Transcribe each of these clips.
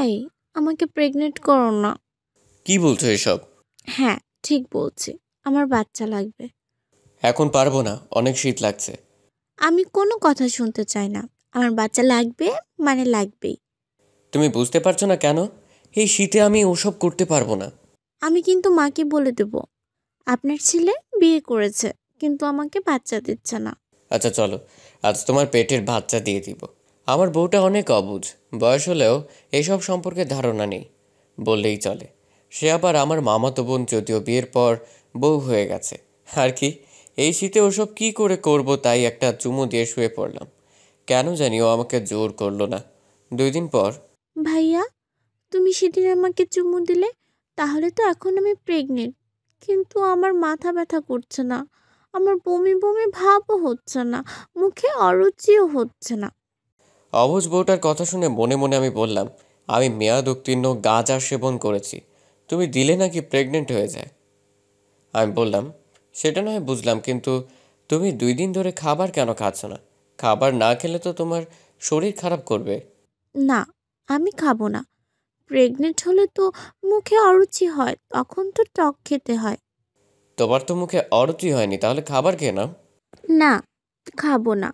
ভাই, আমাকে প্রেগনেন্ট করো না। কি বলছো এসব? হ্যাঁ, ঠিক বলছি। আমার বাচ্চা লাগবে। এখন পারবো না, অনেক শীত লাগছে। আমি কোনো কথা শুনতে চাই না। আমার বাচ্চা লাগবে মানে লাগবেই। তুমি বুঝতে পারছো না কেন? এই শীতে আমি ওসব করতে পারবো না। আমি কিন্তু মাকে বলে দেব আপনার ছেলে বিয়ে করেছে, কিন্তু আমাকে বাচ্চা দিচ্ছে না। আচ্ছা চলো, আজ তোমার পেটের বাচ্চা দিয়ে দিব। আমার বউটা অনেক অবুঝ, বয়স হলেও এইসব সম্পর্কে ধারণা নেই বললেই চলে। সে আবার আমার মামাতো বোন, যদিও বিয়ের পর বউ হয়ে গেছে। আর কি, এই শীতে ওসব কি করে করব, তাই একটা চুমু দিয়ে শুয়ে পড়লাম। কেন জানি ও আমাকে জোর করলো না। 2 দিন পর। ভাইয়া, তুমি সেদিন আমাকে চুমু দিলে, তাহলে তো এখন আমি প্রেগনেন্ট। কিন্তু আমার মাথা ব্যথা করছে না, আমার বমি বমি ভাবও হচ্ছে না, মুখে অরুচিও হচ্ছে না। অবুঝ বউটার কথা শুনে মনে মনে আমি বললাম, আমি মেয়াদ উত্তীর্ণ গাঁজা সেবন করেছি, তুমি দিলে নাকি প্রেগনেন্ট হয়ে যায়। আমি বললাম, সেটা নয় বুঝলাম, কিন্তু তুমি 2 দিন ধরে খাবার কেন খাচ্ছ না? খাবার না খেলে তো তোমার শরীর খারাপ করবে। না, আমি খাবো না। প্রেগনেন্ট হলে তো মুখে অরুচি হয়, তখন তো টক খেতে হয়। তোমার তো মুখে অরুচি হয়নি, তাহলে খাবার খেয়ে নাও। না, খাবো না।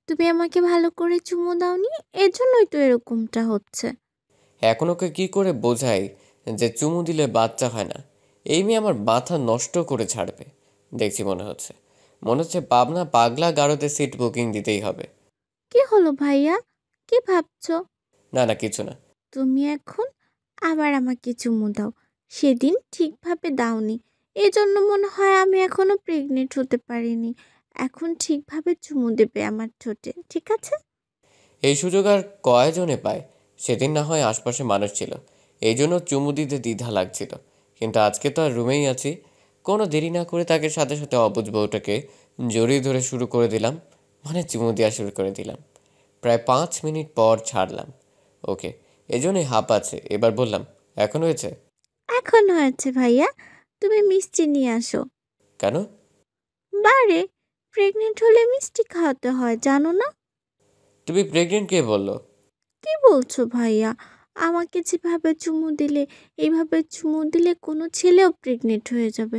তুমি আমাকে ভালো করে চুমু দাওনি, এজন্যই তো এরকমটা হচ্ছে। এখন ওকে কি করে বোঝাই যে চুমু দিলে বাচ্চা হয় না? এই মেয়ে আমার মাথা নষ্ট করে ছাড়বে দেখছি মনে হচ্ছে পাবনা পাগলা গারদে সিট বুকিং দিতেই হবে। কি হলো ভাইয়া, কি ভাবছো? না না, কিছু না। তুমি এখন আবার আমাকে চুমু দাও। সেদিন ঠিকভাবে দাওনি, এজন্য মনে হয় আমি এখনো প্রেগনেন্ট হতে পারিনি। এখন ঠিকভাবে চুমু দেবে আমার ঠোঁটে, ঠিক আছে? এই সুযোগ আর কয়জনে পায়? সেদিন না হয় আশপাশে মানুষ ছিল, এই জন্য চুমু দিতে দ্বিধা লাগছিল। কিন্তু আজকে তো আর রুমেই আছি। কোনো দেরি না করে তাকে সাথে সাথে অবুঝ বউটাকে জড়িয়ে ধরে শুরু করে দিলাম, মানে চুমু দেওয়া শুরু করে দিলাম। প্রায় 5 মিনিট পর ছাড়লাম ওকে। এজন্যই হাঁপাচ্ছে। এবার বললাম, এখন হয়েছে? এখন হয়েছে ভাইয়া, তুমি মিষ্টি নিয়ে আসো। কেন? বারে, প্রেগনেন্ট হলে মিষ্টি খাওয়াতে হয়, জানো না? তুমি প্রেগনেন্ট কে বললো? কি বলছো ভাইয়া? আমাকে যেভাবে চুমু দিলে, এইভাবে চুমু দিলে কোনো ছেলেও প্রেগনেন্ট হয়ে যাবে।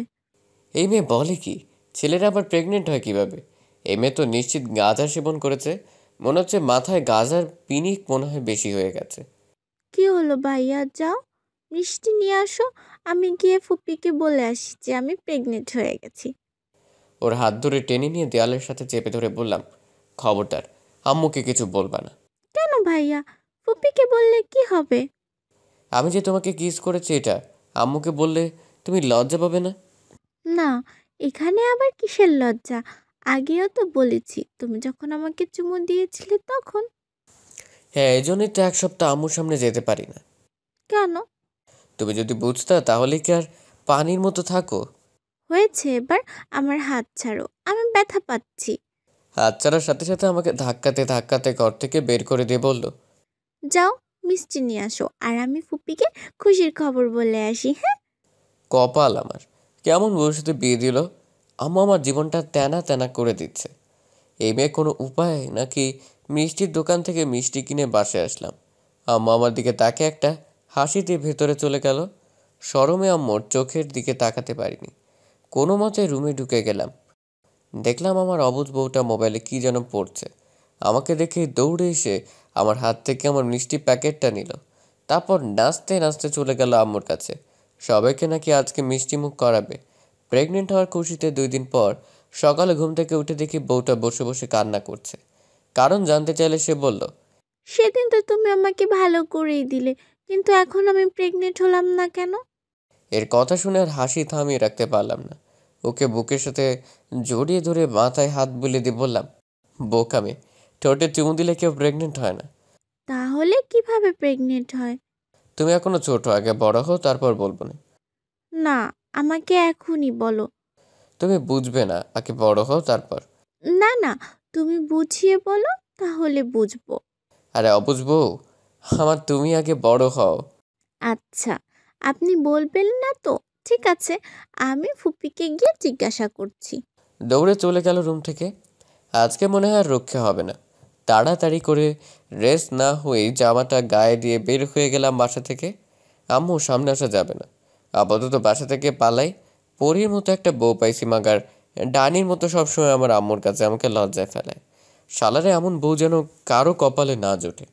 এই মেয়ে বলে কি? ছেলেরা আবার প্রেগনেন্ট হয় কিভাবে? এই মেয়ে তো নিশ্চিত গাঁজা সেবন করেছে। মনে হচ্ছে মাথায় গাঁজার পিনিক মনে হয় বেশি হয়ে গেছে। কি হলো ভাইয়া, যাও মিষ্টি নিয়ে আসো। আমি গিয়ে ফুপিকে বলে আসি যে আমি প্রেগনেন্ট হয়ে গেছি। ওর হাত ধরে টেনে নিয়ে দেয়ালের সাথে চেপে ধরে বললাম, খবরদার আম্মুকে কিছু বলবা না। কেন ভাইয়া? ফুপিকে বললে কি হবে? আমি যে তোমাকে কিস করেছি এটা আম্মুকে বললে তুমি লজ্জা পাবে না? না, এখানে আবার কিসের লজ্জা? আগেও তো বলেছি, তুমি যখন আমাকে চুমু দিয়েছিলে তখন। হ্যাঁ, এই জন্যই তো 1 সপ্তাহ আম্মুর সামনে যেতে পারি না। কেন? তুমি যদি বুঝতা তাহলে কি আর পানির মতো থাকো? হয়েছে এবার, আমার হাত ছাড়ো, আমি ব্যথা পাচ্ছি। হাত ছাড়ার সাথে সাথে আমাকে ধাক্কাতে ধাক্কাতে ঘর থেকে বের করে দিয়ে বলল, যাও মিষ্টি নিয়ে আসো, আর আমি ফুপিকে খুশির খবর বলে আসি, হ্যাঁ? কপাল আমার, কেমন বউর সাথে বিয়ে দিল। আম্মু আমার জীবনটা তেনা তেনা করে দিচ্ছে। এই মেয়ে কোনো উপায় নাকি? মিষ্টির দোকান থেকে মিষ্টি কিনে বাসায় আসলাম। আম্মু আমার দিকে তাকে একটা হাসি দিয়ে ভেতরে চলে গেল। শরমে আম্মুর চোখের দিকে তাকাতে পারিনি। কোনো মতে রুমে ঢুকে গেলাম। দেখলাম আমার অবুঝ বউটা মোবাইলে কি যেন পড়ছে। আমাকে দেখে দৌড়ে এসে আমার হাত থেকে আমার মিষ্টি প্যাকেটটা নিল। তারপর নাচতে নাচতে চলে গেল আম্মুর কাছে। সবাইকে নাকি আজকে মিষ্টি মুখ করাবে। প্রেগনেন্ট হওয়ার খুশিতে 2 দিন পর সকালে ঘুম থেকে উঠে দেখি বউটা বসে বসে কান্না করছে। কারণ জানতে চাইলে সে বলল, সেদিন তো তুমি আমাকে ভালো করেই দিলে, কিন্তু এখন আমি প্রেগনেন্ট হলাম না কেন? এর কথা শুনে আর হাসি থামিয়ে রাখতে পারলাম না। ওকে বুকের সাথে জড়িয়ে ধরে মাথায় হাত বুলিয়ে দিয়ে বললাম, বোকামে, ঠোঁটে চুমু দিলে কেউ প্রেগনেন্ট হয় না। তাহলে কিভাবে প্রেগনেন্ট হয়? তুমি এখনো ছোট, আগে বড় হও তারপর বলবো না। না, আমাকে এখনই বলো। তুমি বুঝবে না, আগে বড় হও তারপর। না না, তুমি বুঝিয়ে বলো, তাহলে বুঝবো। আরে অবুঝবো, আমার তুমি আগে বড় হও। আচ্ছা, আপনি বলবেন না তো? ঠিক আছে, আমি ফুপিকে গিয়ে জিজ্ঞাসা করছি। দৌড়ে চলে গেল রুম থেকে। আজকে মনে হয় আর রক্ষে হবে না। তাড়াতাড়ি করে রেস্ট না হয়েই জামাটা গায়ে দিয়ে বের হয়ে গেলাম বাসা থেকে। আম্মু, সামনে আসা যাবে না, আপাতত বাসা থেকে পালাই। পরীর মতো একটা বউ পাইছি মাগার, ডানির মতো সবসময় আমার আম্মুর কাছে আমাকে লজ্জায় ফেলায়। শালারে এমন বউ যেন কারো কপালে না জোটে।